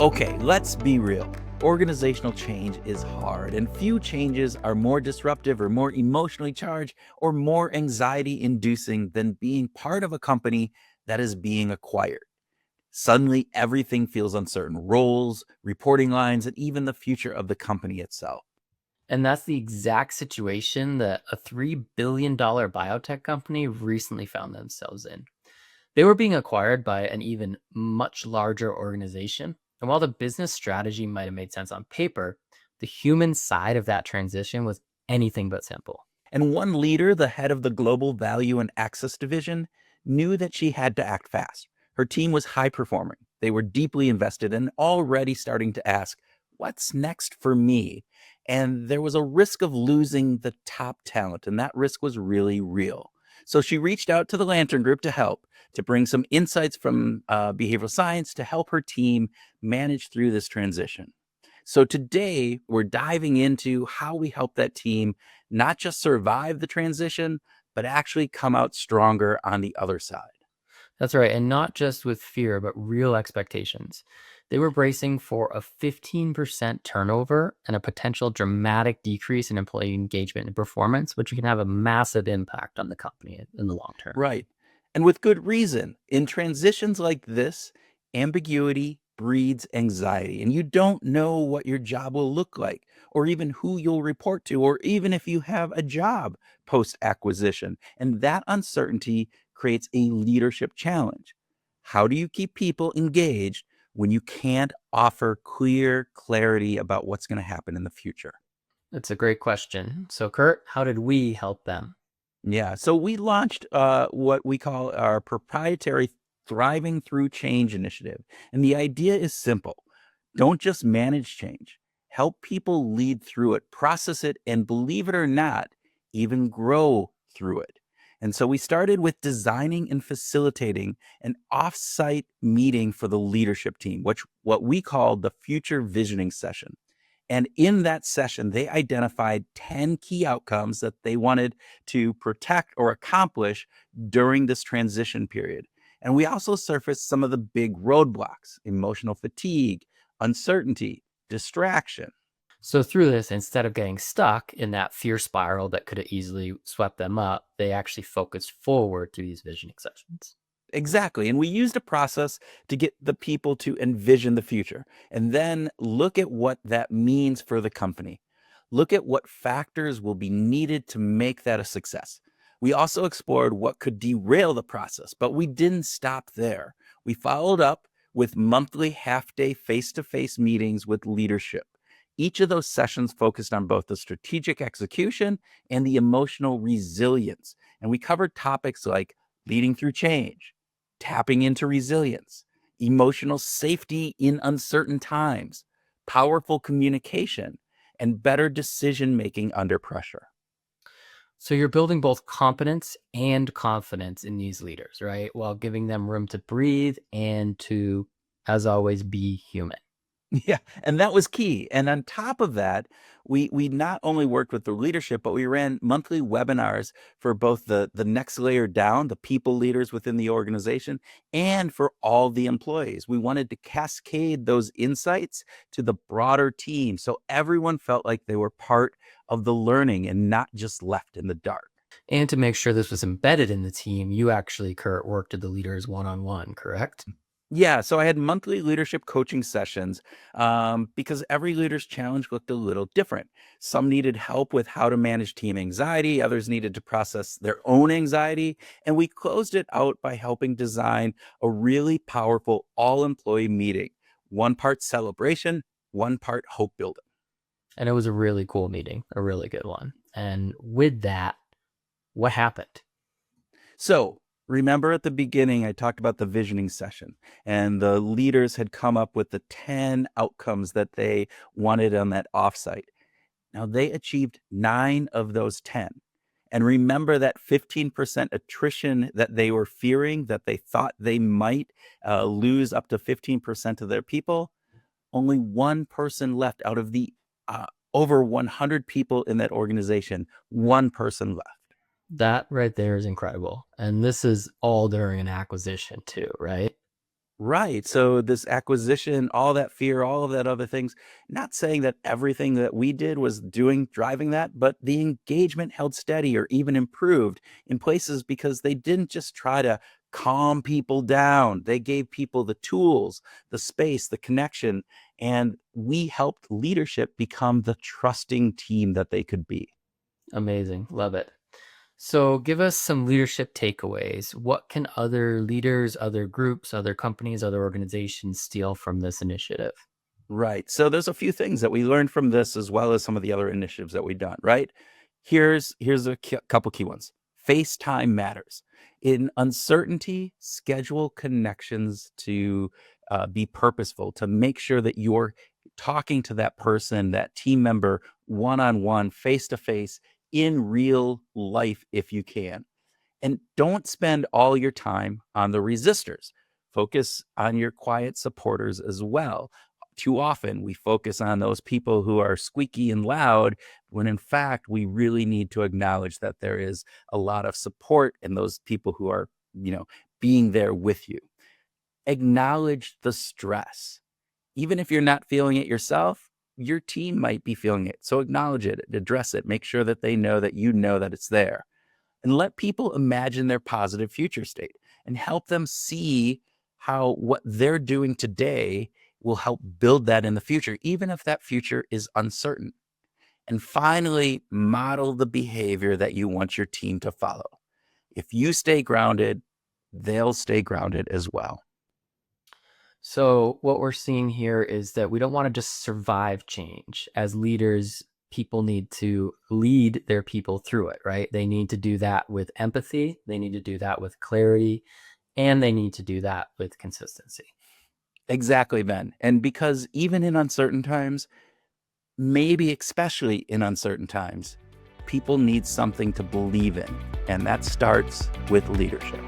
Okay, let's be real. Organizational change is hard, and few changes are more disruptive or more emotionally charged or more anxiety inducing than being part of a company that is being acquired. Suddenly, everything feels uncertain roles, reporting lines, and even the future of the company itself. And that's the exact situation that a $3 billion biotech company recently found themselves in. They were being acquired by an even much larger organization. And while the business strategy might have made sense on paper, the human side of that transition was anything but simple. And one leader, the head of the Global Value and Access Division, knew that she had to act fast. Her team was high performing. They were deeply invested and already starting to ask, what's next for me? And there was a risk of losing the top talent, and that risk was really real. So she reached out to the Lantern Group to help, to bring some insights from behavioral science to help her team manage through this transition. So today, we're diving into how we help that team not just survive the transition, but actually come out stronger on the other side. That's right. And not just with fear, but real expectations. They were bracing for a 15% turnover and a potential dramatic decrease in employee engagement and performance, which can have a massive impact on the company in the long term. Right. And with good reason. In transitions like this, ambiguity breeds anxiety, and you don't know what your job will look like, or even who you'll report to, or even if you have a job post acquisition. And that uncertainty creates a leadership challenge. How do you keep people engaged when you can't offer clear clarity about what's going to happen in the future? That's a great question. So, Kurt, how did we help them? Yeah. So we launched what we call our proprietary Thriving Through Change initiative. And the idea is simple: don't just manage change, help people lead through it, process it, and believe it or not, even grow through it. And so we started with designing and facilitating an offsite meeting for the leadership team, which what we called the future visioning session. And in that session, they identified 10 key outcomes that they wanted to protect or accomplish during this transition period. And we also surfaced some of the big roadblocks: emotional fatigue, uncertainty, distraction. So, through this, instead of getting stuck in that fear spiral that could have easily swept them up, they actually focused forward through these visioning sessions. Exactly. And we used a process to get the people to envision the future and then look at what that means for the company. Look at what factors will be needed to make that a success. We also explored what could derail the process, but we didn't stop there. We followed up with monthly half day face to face meetings with leadership. Each of those sessions focused on both the strategic execution and the emotional resilience. And we covered topics like leading through change, tapping into resilience, emotional safety in uncertain times, powerful communication, and better decision making under pressure. So, you're building both competence and confidence in these leaders, right? While giving them room to breathe and to, as always, be human. Yeah, and that was key. And on top of that, we not only worked with the leadership, but we ran monthly webinars for both the next layer down, the people leaders within the organization, and for all the employees. We wanted to cascade those insights to the broader team so everyone felt like they were part of the learning and not just left in the dark. And to make sure this was embedded in the team, you actually, Kurt, worked with the leaders one on one, correct? Yeah, so I had monthly leadership coaching sessions because every leader's challenge looked a little different. Some needed help with how to manage team anxiety, others needed to process their own anxiety. And we closed it out by helping design a really powerful all employee meeting: one part celebration, one part hope building. And it was a really cool meeting, a really good one. And with that, what happened? So, remember at the beginning, I talked about the visioning session, and the leaders had come up with the 10 outcomes that they wanted on that offsite. Now they achieved 9 of those 10. And remember that 15% attrition that they were fearing, that they thought they might lose up to 15% of their people? Only one person left out of the over 100 people in that organization. One person left. That right there is incredible. And this is all during an acquisition, too, right? Right. So this acquisition, all that fear, all of that other things, not saying that everything that we did was driving that, but the engagement held steady or even improved in places because they didn't just try to calm people down. They gave people the tools, the space, the connection, and we helped leadership become the trusting team that they could be. Amazing. Love it. So, give us some leadership takeaways. What can other leaders, other groups, other companies, other organizations steal from this initiative? Right. So there's a few things that we learned from this as well as some of the other initiatives that we've done, right? Here's couple key ones. FaceTime matters. In uncertainty, schedule connections to be purposeful, to make sure that you're talking to that person, that team member, one on one, face to face, in real life if you can. And don't spend all your time on the resistors. Focus on your quiet supporters as well. Too often we focus on those people who are squeaky and loud when in fact we really need to acknowledge that there is a lot of support in those people who are, you know, being there with you. Acknowledge the stress. Even if you're not feeling it yourself, your team might be feeling it. So acknowledge it, address it, make sure that they know that it's there, and let people imagine their positive future state and help them see how what they're doing today will help build that in the future, even if that future is uncertain. And finally, model the behavior that you want your team to follow. If you stay grounded, they'll stay grounded as well. So, what we're seeing here is that we don't want to just survive change. As leaders, people need to lead their people through it, right? They need to do that with empathy, they need to do that with clarity, and they need to do that with consistency. Exactly, Ben. And because even in uncertain times, maybe especially in uncertain times, people need something to believe in. And that starts with leadership.